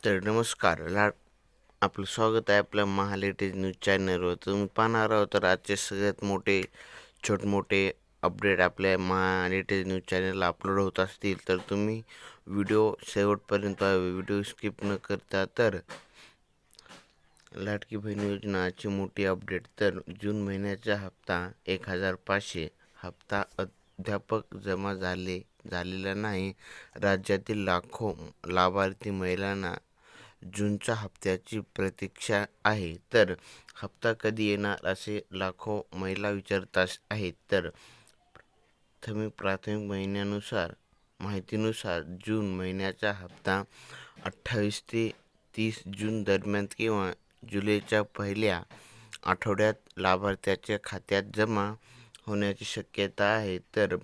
तर नमस्कार आपलं स्वागत आहे आपल्या महालेटेज न्यूज चॅनलवर. तुम्ही पाहणार आहोत तर आजचे सगळ्यात मोठे छोटे अपडेट आपल्या महालेटेज न्यूज चॅनलला अपलोड होत असतील तर तुम्ही व्हिडिओ शेवटपर्यंत व्हिडिओ स्किप न करता. तर लाडकी बहीण योजनाची मोठी अपडेट. तर जून महिन्याचा हप्ता 1500 हप्ता अद्याप जमा झालेला नाही. राज्यातील लाखो लाभार्थी महिलांना जूनच्या हप्त्याची प्रतीक्षा आहे. तर हप्ता कधी येणार असे लाखो महिला विचारत आहेत. तर प्राथमिक माहितीनुसार जून महिन्याचा हप्ता 28 ते 30 जून दरम्यान किंवा जुलैच्या पहिल्या आठवड्यात लाभार्थ्याच्या खात्यात जमा होण्याची शक्यता आहे. तर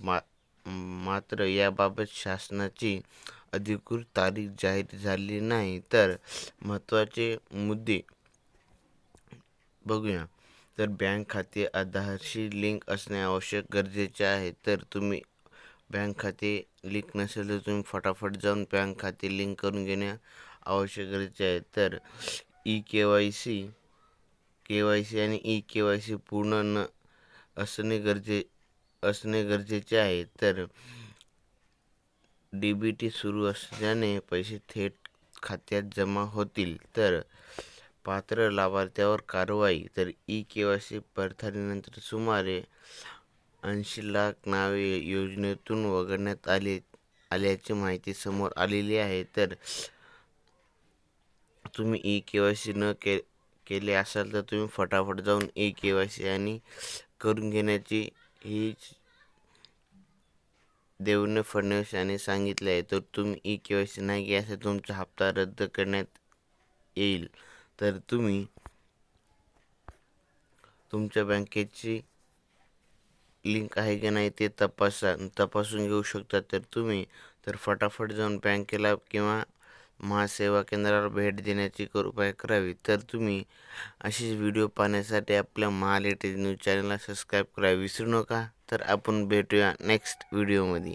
मात्र याबाबत शासनाची अधिकृत तारीख जाहीर झाली नाही. तर महत्त्वाचे मुद्दे बघूया. तर बँक खाते आधारशी लिंक असणे गरजेचे आहे. तर तुम्ही बँक खाते लिंक नसेल तर तुम्ही फटाफट जाऊन बँक खाते लिंक करून घेणे गरजेचे आहे. तर के वाय सी आणि के-वाय-सी पूर्ण असणे गरजेचे आहे. तर DBT सुरू असल्याने पैसे थेट खात्यात जमा होतील. तर पात्र लाभार्थ्यावर कारवाई. तर के-वाय-सी पडताळणीनंतर सुमारे 80 लाख नावे योजनेतून वगळण्यात आल्याची माहिती समोर आलेली आहे. तर तुम्ही के-वाय-सी न केले असाल तर तुम्ही फटाफट जाऊन के-वाय-सी आणि करून घेण्याची ही देवेंद्र फडणवीस यांनी सांगितले आहे. तर तुम्ही के-वाय-सी नाही केली असेल तुमचा हप्ता रद्द करण्यात येईल. तर तुम्ही तुमच्या बँकेची लिंक आहे की नाही ते तपासून घेऊ शकता. तर तुम्ही फटाफट जाऊन बँकेला किंवा महासेवा केंद्रावर भेट देण्याची कृपया करावी. तर तुम्ही अशीच व्हिडिओ पाहण्यासाठी आपल्या महालेटेज न्यूज चॅनलला सबस्क्राईब करायला विसरू नका. तर आपण भेटूया नेक्स्ट व्हिडिओमध्ये.